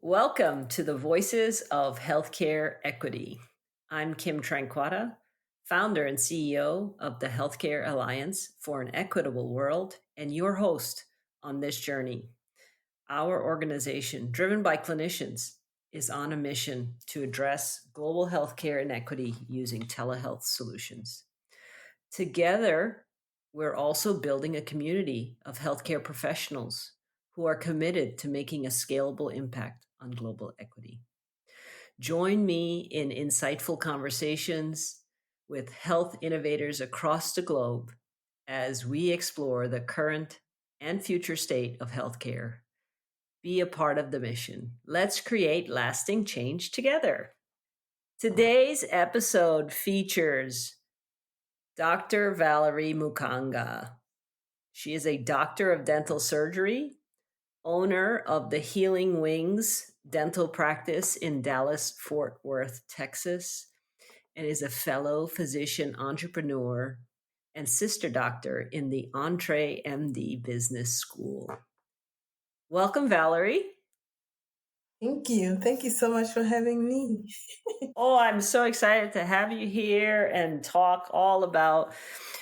Welcome to the Voices of Healthcare Equity. I'm Kim Tranquata, founder and CEO of the Healthcare Alliance for an Equitable World, and your host on this journey. Our organization, driven by clinicians, is on a mission to address global healthcare inequity using telehealth solutions. Together, we're also building a community of healthcare professionals who are committed to making a scalable impact on global equity. Join me in insightful conversations with health innovators across the globe as we explore the current and future state of healthcare. Be a part of the mission. Let's create lasting change together. Today's episode features Dr. Valerie Mukanga. She is a doctor of dental surgery, owner of the Healing Wings dental practice in Dallas, Fort Worth, Texas, and is a fellow physician entrepreneur and sister doctor in the Entree MD Business School. Welcome, Valerie. Thank you. Thank you so much for having me. Oh, I'm so excited to have you here and talk all about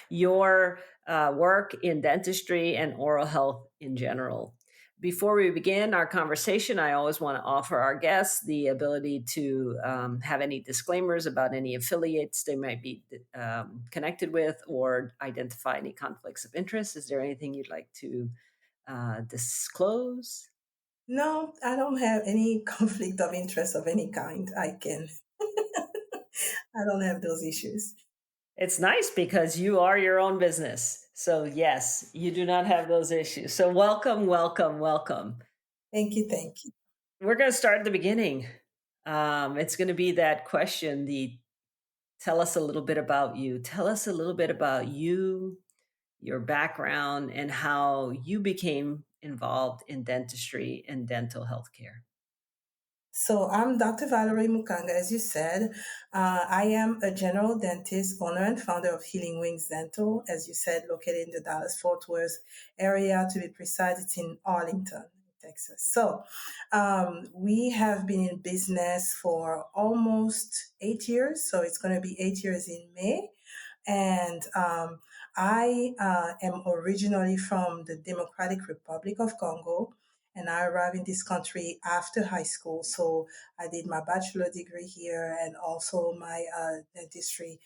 your work in dentistry and oral health in general. Before we begin our conversation, I always want to offer our guests the ability to have any disclaimers about any affiliates they might be connected with or identify any conflicts of interest. Is there anything you'd like to disclose? No, I don't have any conflict of interest of any kind. I don't have those issues. It's nice because you are your own business. So, yes, you do not have those issues. So, welcome, welcome, welcome. Thank you. Thank you. We're going to start at the beginning. It's going to be that question, the tell us a little bit about you. Tell us a little bit about you, your background, and how you became involved in dentistry and dental health care. So I'm Dr. Valerie Mukanga, as you said. I am a general dentist, owner and founder of Healing Wings Dental, as you said, located in the Dallas-Fort Worth area. To be precise, it's in Arlington, Texas. So we have been in business for almost 8 years. So it's going to be 8 years in May. And I am originally from the Democratic Republic of Congo, and I arrived in this country after high school. So I did my bachelor degree here and also my dentistry,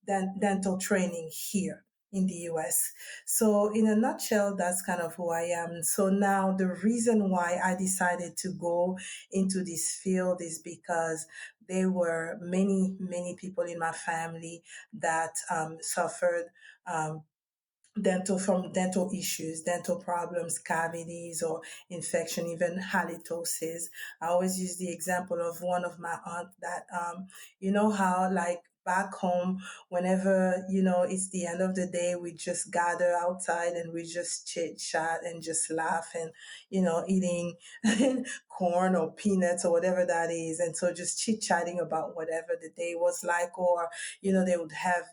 dental training here in the US. So, in a nutshell, that's kind of who I am. So, now the reason why I decided to go into this field is because there were many people in my family that suffered um, dental issues, dental problems, cavities or infection, even halitosis. I always use the example of one of my aunt that you know how like back home, whenever it's the end of the day, we just gather outside and we just chit chat and just laugh and eating corn or peanuts or whatever that is, and so just chit chatting about whatever the day was like, or they would have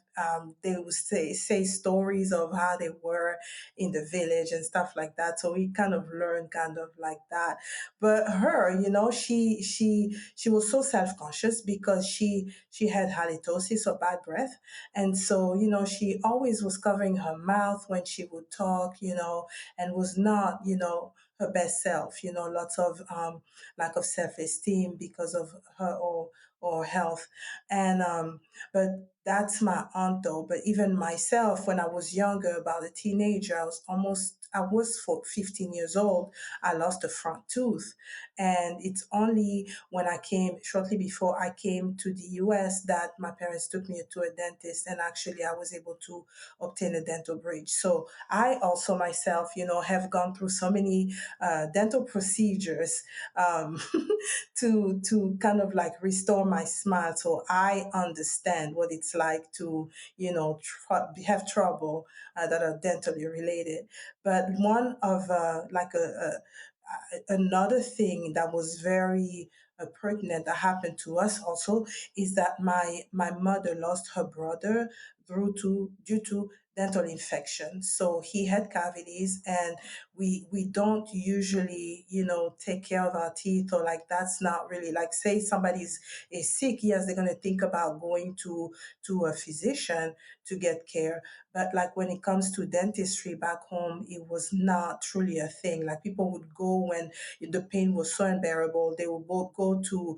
they would say stories of how they were in the village and stuff like that. So we kind of learned kind of like that. But her, she was so self conscious because she had halitosis or bad breath, and so she always was covering her mouth when she would talk, and was not her best self. Lots of lack of self esteem because of her or health, and but that's my aunt though. But even myself, when I was younger, about a teenager, I was for 15 years old. I lost a front tooth. And it's only when I came, shortly before I came to the US, that my parents took me to a dentist. And actually, I was able to obtain a dental bridge. So I also myself, have gone through so many dental procedures um, to kind of like restore my smile. So I understand what it's like to, have trouble that are dentally related. But one of another thing that was very pertinent that happened to us also is that my mother lost her brother due to dental infection. So he had cavities, and we don't usually, take care of our teeth, or like that's not really like, say somebody's is sick, yes, they're gonna think about going to a physician to get care. But like when it comes to dentistry back home, it was not truly a thing. Like people would go when the pain was so unbearable, they would both go to,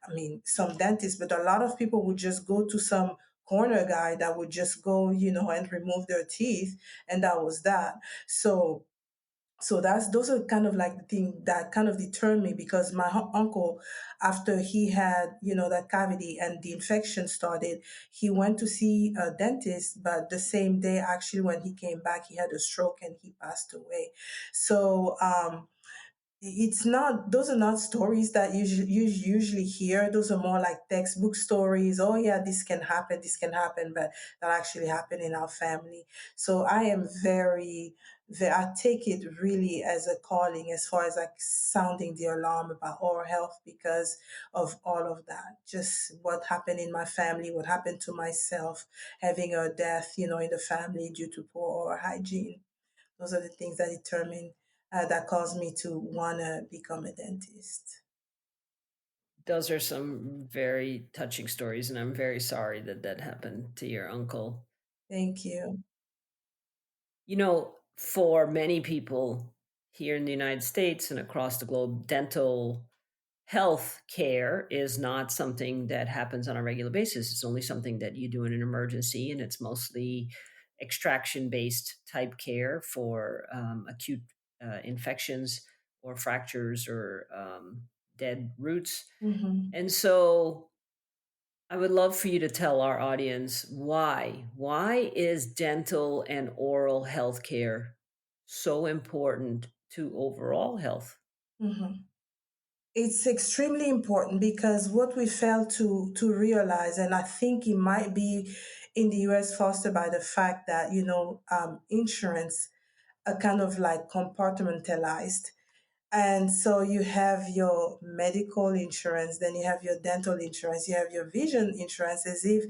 I mean, some dentists, but a lot of people would just go to some corner guy that would just go, and remove their teeth, and that was that. So that's those are kind of like the thing that kind of deterred me, because my uncle, after he had, that cavity and the infection started, he went to see a dentist, but the same day actually when he came back, he had a stroke and he passed away. So it's not those are not stories that you usually hear. Those are more like textbook stories. Oh yeah, this can happen, but that actually happened in our family. So I am I take it really as a calling, as far as like sounding the alarm about oral health, because of all of that, just what happened in my family, what happened to myself, having a death, in the family due to poor oral hygiene. Those are the things that determine that caused me to want to become a dentist. Those are some very touching stories, and I'm very sorry that that happened to your uncle. Thank you. For many people here in the United States and across the globe, dental health care is not something that happens on a regular basis. It's only something that you do in an emergency, and it's mostly extraction based type care for acute infections or fractures or dead roots. Hmm. And so I would love for you to tell our audience why. Why is dental and oral health care so important to overall health? Hmm. It's extremely important, because what we fail to realize, and I think it might be in the U.S. fostered by the fact that insurance are kind of like compartmentalized. And so you have your medical insurance, then you have your dental insurance, you have your vision insurance, as if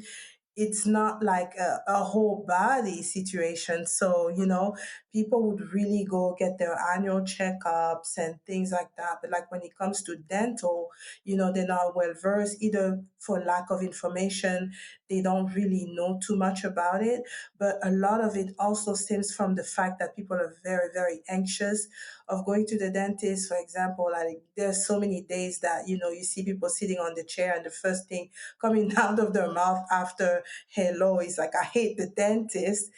it's not like a whole body situation. So, people would really go get their annual checkups and things like that. But like when it comes to dental, they're not well versed, either for lack of information, they don't really know too much about it. But a lot of it also stems from the fact that people are very, very anxious of going to the dentist. For example, like there's so many days that you see people sitting on the chair, and the first thing coming out of their mouth after hello is like, I hate the dentist.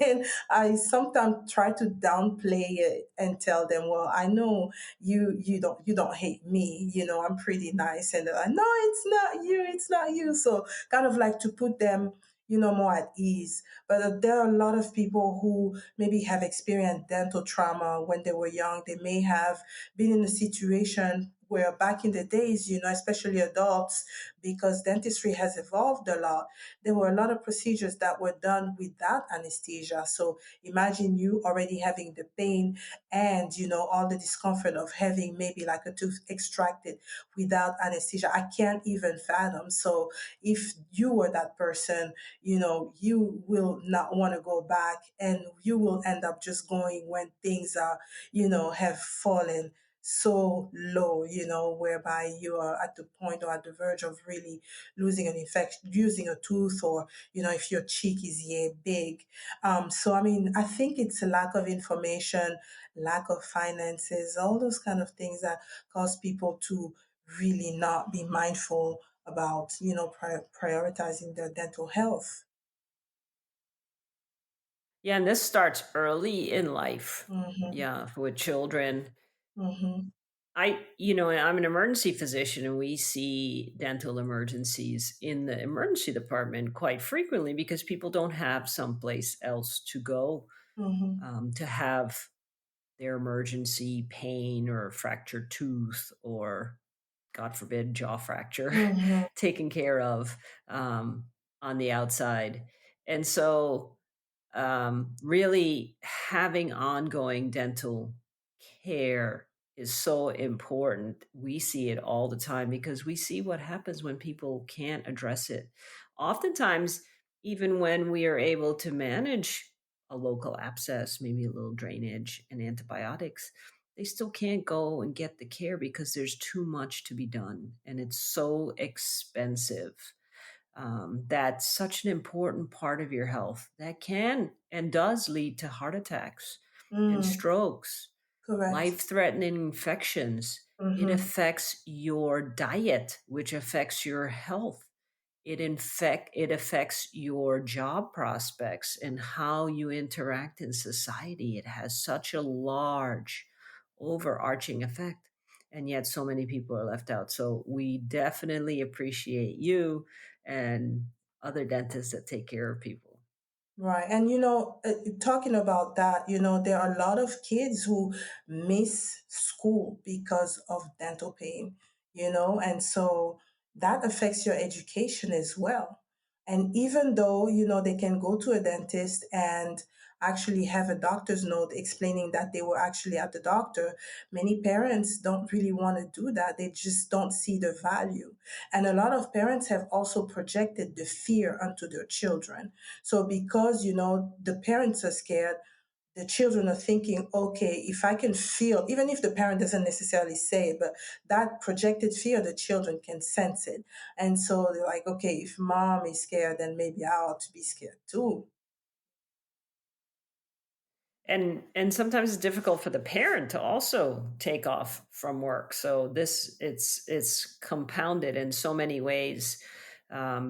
And I sometimes try to downplay it and tell them, well, I know you don't hate me, I'm pretty nice. And they're like, no, it's not you. So kind of like to put them more at ease. But there are a lot of people who maybe have experienced dental trauma when they were young. They may have been in a situation where back in the days, especially adults, because dentistry has evolved a lot, there were a lot of procedures that were done without anesthesia. So imagine you already having the pain and, all the discomfort of having maybe like a tooth extracted without anesthesia. I can't even fathom. So if you were that person, you will not want to go back, and you will end up just going when things are, have fallen so low, whereby you are at the point or at the verge of really losing an infection, losing a tooth, or, if your cheek is yeah big. So, I mean, I think it's a lack of information, lack of finances, all those kind of things that cause people to really not be mindful about, prioritizing their dental health. Yeah, and this starts early in life. Mm-hmm. Yeah, with children. Mm-hmm. I'm an emergency physician, and we see dental emergencies in the emergency department quite frequently because people don't have someplace else to go Mm-hmm. to have their emergency pain or fractured tooth or, God forbid, jaw fracture Mm-hmm. taken care of um, on the outside. And so, really having ongoing dental care is so important. We see it all the time because we see what happens when people can't address it. Oftentimes, even when we are able to manage a local abscess, maybe a little drainage and antibiotics, they still can't go and get the care because there's too much to be done and it's so expensive. That's such an important part of your health that can and does lead to heart attacks and Mm, strokes, correct. life threatening infections. It Mm-hmm. affects your diet, which affects your health. It affects your job prospects and how you interact in society. It has such a large overarching effect, and yet so many people are left out. So we definitely appreciate you and other dentists that take care of people. Right. And talking about that, there are a lot of kids who miss school because of dental pain, and so that affects your education as well. And even though, they can go to a dentist and actually have a doctor's note explaining that they were actually at the doctor, many parents don't really want to do that. They just don't see the value. And a lot of parents have also projected the fear onto their children, so because the parents are scared, the children are thinking, okay, if I can feel, even if the parent doesn't necessarily say it, but that projected fear, the children can sense it. And so they're like, okay, if mom is scared, then maybe I ought to be scared too. And sometimes it's difficult for the parent to also take off from work, so this it's compounded in so many ways,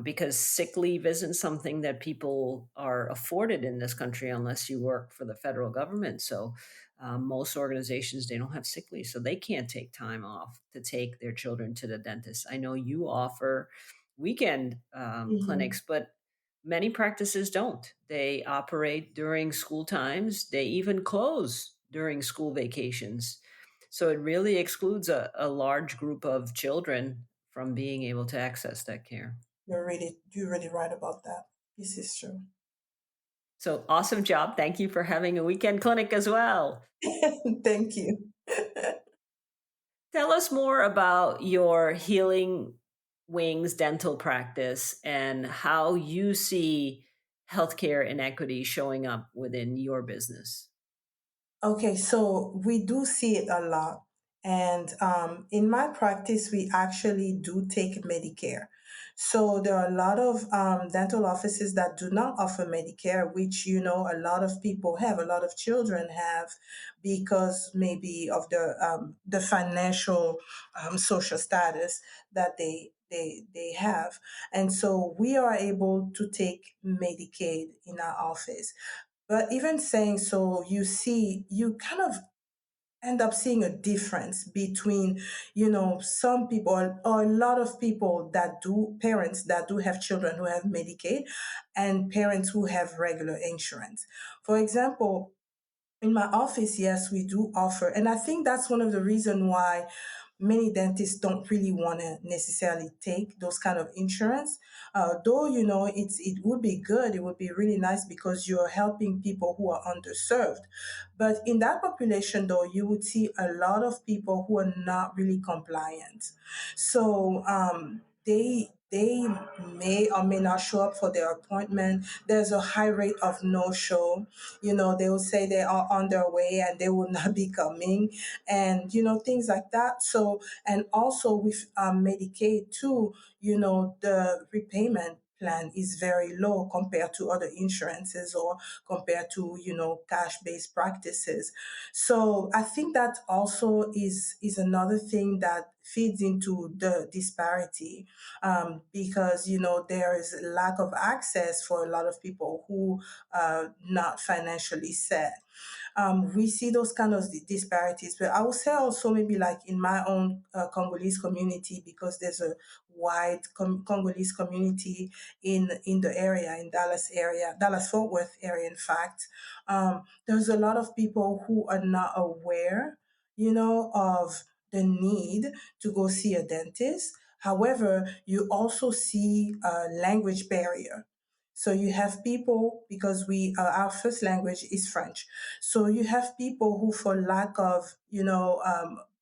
because sick leave isn't something that people are afforded in this country unless you work for the federal government. So most organizations, they don't have sick leave, so they can't take time off to take their children to the dentist. I know you offer weekend Hmm. clinics, but many practices don't. They operate during school times, they even close during school vacations. So it really excludes a large group of children from being able to access that care. You're really right about that. This is true. So awesome job. Thank you for having a weekend clinic as well. Thank you. Tell us more about your Healing Wings dental practice and how you see healthcare inequity showing up within your business. Okay, so we do see it a lot. And in my practice, we actually do take Medicare. So there are a lot of dental offices that do not offer Medicare, which, a lot of people have, a lot of children have, because maybe of the financial social status that they have. And so we are able to take Medicaid in our office. But even saying so, you kind of end up seeing a difference between, some people, or a lot of people parents that do have children who have Medicaid, and parents who have regular insurance. For example, in my office, yes, we do offer, and I think that's one of the reasons why many dentists don't really want to necessarily take those kind of insurance. Though it would be good, it would be really nice because you're helping people who are underserved. But in that population, though, you would see a lot of people who are not really compliant. So they may or may not show up for their appointment. There's a high rate of no show. They will say they are on their way and they will not be coming, and things like that. So, and also with Medicaid too, the repayment plan is very low compared to other insurances, or compared to cash based practices. So I think that also is another thing that feeds into the disparity, because there is lack of access for a lot of people who are not financially set. We see those kind of disparities. But I would say also maybe like in my own Congolese community, because there's a wide Congolese community in the area, in Dallas area, Dallas Fort Worth area. In fact, there's a lot of people who are not aware, of the need to go see a dentist. However, you also see a language barrier. So you have people, because our first language is French. So you have people who, for lack of,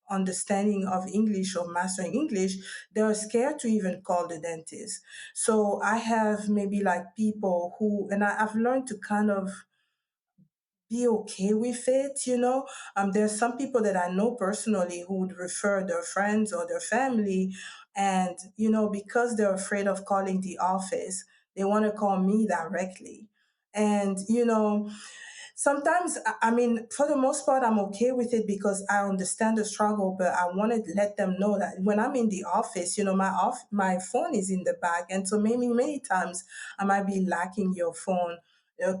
understanding of English or mastering English, they're scared to even call the dentist. So I have maybe like people who, and I've learned to kind of be okay with it, you know. There's some people that I know personally who would refer their friends or their family, and you know, because they're afraid of calling the office, they want to call me directly. And you know, sometimes I mean, for the most part, I'm okay with it because I understand the struggle, but I want to let them know that when I'm in the office, you know, my phone is in the bag, and so maybe many times I might be lacking your phone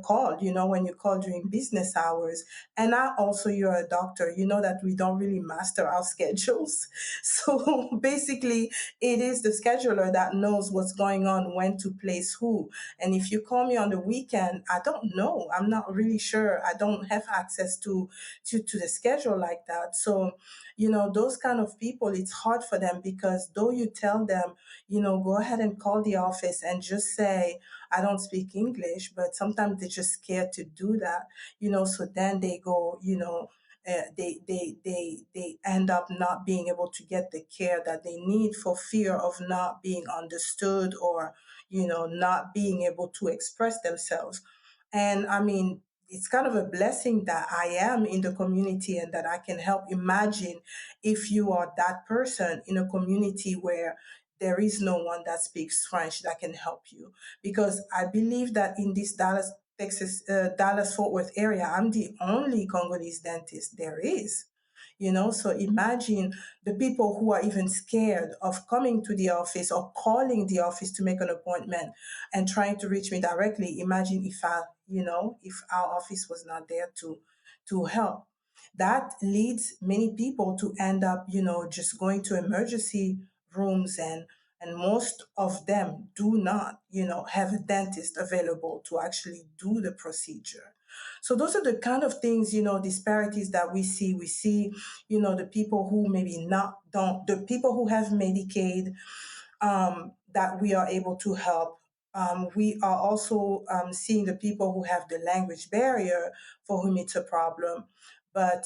call, you know, when you call during business hours. And I also, you're a doctor, you know that we don't really master our schedules. So basically, it is the scheduler that knows what's going on, when to place who. And if you call me on the weekend, I don't know. I'm not really sure. I don't have access to the schedule like that. So, you know, those kind of people, it's hard for them because though you tell them, you know, go ahead and call the office and just say, I don't speak English, but sometimes they're just scared to do that, you know, so then they go, you know, they end up not being able to get the care that they need for fear of not being understood, or you know, not being able to express themselves. And I mean, it's kind of a blessing that I am in the community and that I can help. Imagine if you are that person in a community where there is no one that speaks French that can help you. Because I believe that in this Dallas Fort Worth area, I'm the only Congolese dentist there is. You know, so imagine the people who are even scared of coming to the office or calling the office to make an appointment and trying to reach me directly. Imagine if you know, if our office was not there to help. That leads many people to end up, you know, just going to emergency rooms, and most of them do not, you know, have a dentist available to actually do the procedure. So those are the kind of things, you know, disparities that we see. We see, you know, the people who maybe not don't, the people who have Medicaid, that we are able to help. We are also seeing the people who have the language barrier for whom it's a problem. But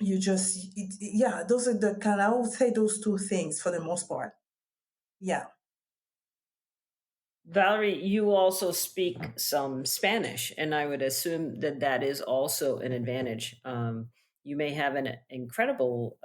you just, yeah, those are the kind, I would say those two things for the most part. Yeah. Valerie, you also speak some Spanish, and I would assume that that is also an advantage. You may have an incredible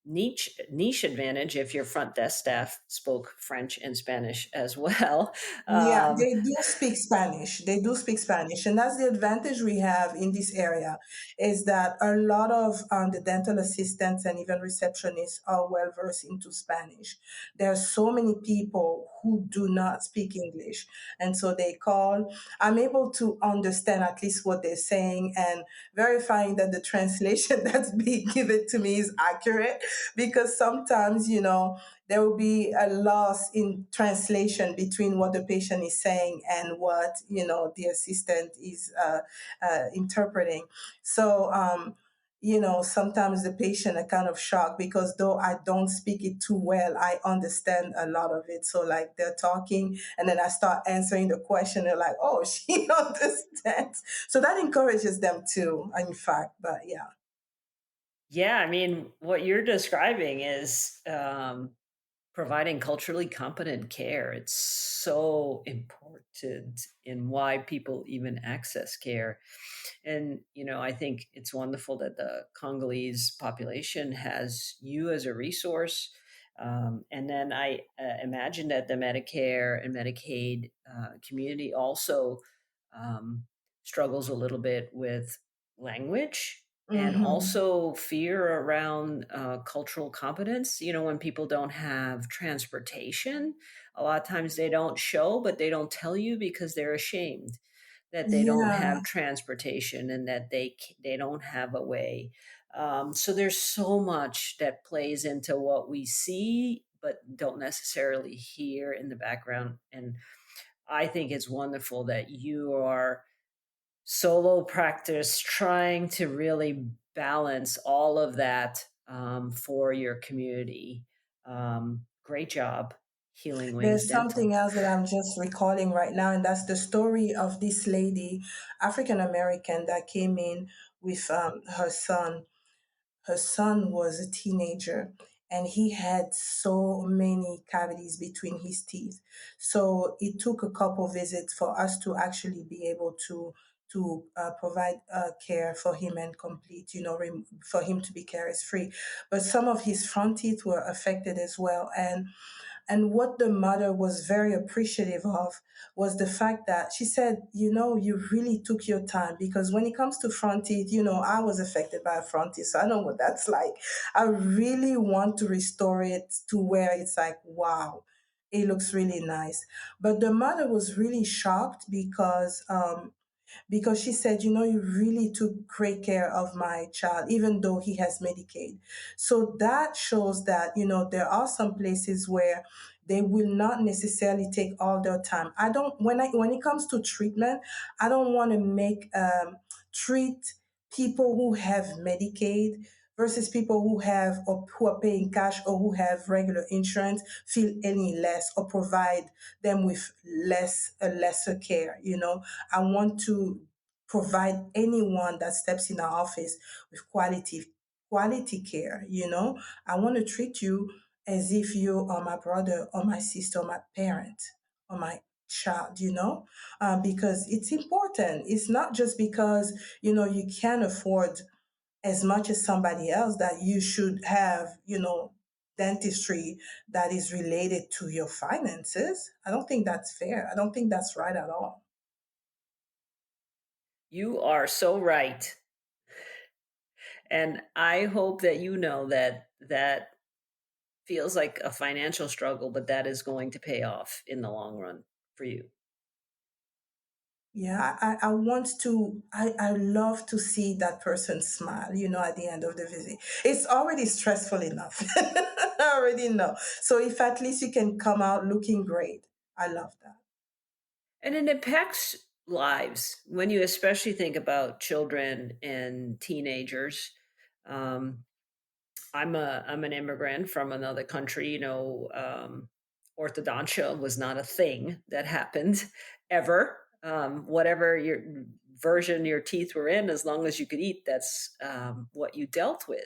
niche advantage if your front desk staff spoke French and Spanish as well. Yeah, Um, they do speak Spanish. They do speak Spanish, and that's the advantage we have in this area, is that a lot of the dental assistants and even receptionists are well versed into Spanish. There are so many people who do not speak English, and so they call. I'm able to understand at least what they're saying and verifying that the translation that's being given to me is accurate, because sometimes, you know, there will be a loss in translation between what the patient is saying and what, you know, the assistant is interpreting. So you know, sometimes the patient are kind of shocked because though I don't speak it too well, I understand a lot of it. So like they're talking and then I start answering the question, they're like, oh, she understands. So that encourages them too, in fact. But yeah. yeah, I mean, what you're describing is providing culturally competent care. It's so important in why people even access care. And, I think it's wonderful that the Congolese population has you as a resource. And then I imagine that the Medicare and Medicaid community also um, struggles a little bit with language and Hmm. also fear around cultural competence. When people don't have transportation, a lot of times they don't show, but they don't tell you because they're ashamed that they don't Yeah. have transportation and that they don't have a way. So there's so much that plays into what we see, but don't necessarily hear in the background. And I think it's wonderful that you are solo practice trying to really balance all of that for your community. Great job, Healing Wings There's Dental. something else that I'm just recalling right now, and that's the story of this lady, African American, that came in with her son. Her son was a teenager and he had so many cavities between his teeth. So it took a couple visits for us to actually be able to to provide care for him and complete, for him to be caries free. But some of his front teeth were affected as well. And what the mother was very appreciative of was the fact that she said, you really took your time, because when it comes to front teeth, I was affected by a front teeth, so I know what that's like. I really want to restore it to where it's like, wow, it looks really nice. But the mother was really shocked because she said, you really took great care of my child, even though he has Medicaid. So that shows that, there are some places where they will not necessarily take all their time. I don't, when it comes to treatment, I don't want to treat people who have Medicaid versus people who have, or who are paying cash, or who have regular insurance, feel any less, or provide them with lesser care. I want to provide anyone that steps in our office with quality care. I want to treat you as if you are my brother or my sister or my parent or my child, because it's important. It's not just because you can afford as much as somebody else that you should have dentistry that is related to your finances. I don't think that's fair. I don't think that's right at all. You are so right. And I hope that you know that that feels like a financial struggle, but that is going to pay off in the long run for you. Yeah, I want to, I love to see that person smile, at the end of the visit. It's already stressful enough. I already know. So if at least you can come out looking great, I love that. And it impacts lives when you especially think about children and teenagers. Um, I'm an immigrant from another country. Orthodontia was not a thing that happened ever. Whatever your version your teeth were in, as long as you could eat, that's what you dealt with.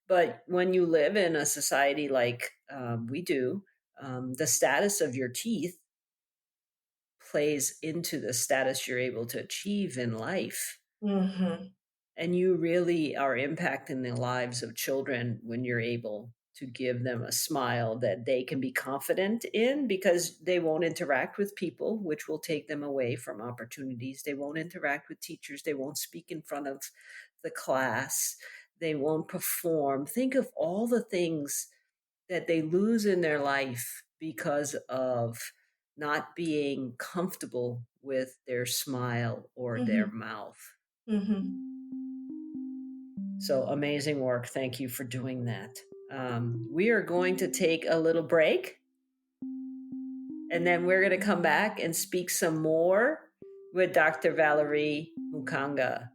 But when you live in a society like we do, the status of your teeth plays into the status you're able to achieve in life. Mm-hmm. And you really are impacting the lives of children when you're able to give them a smile that they can be confident in, because they won't interact with people, which will take them away from opportunities. They won't interact with teachers. They won't speak in front of the class. They won't perform. Think of all the things that they lose in their life because of not being comfortable with their smile or their Mm-hmm. mouth. Mm-hmm. So amazing work. Thank you for doing that. We are going to take a little break, and then we're going to come back and speak some more with Dr. Valerie Mukanga.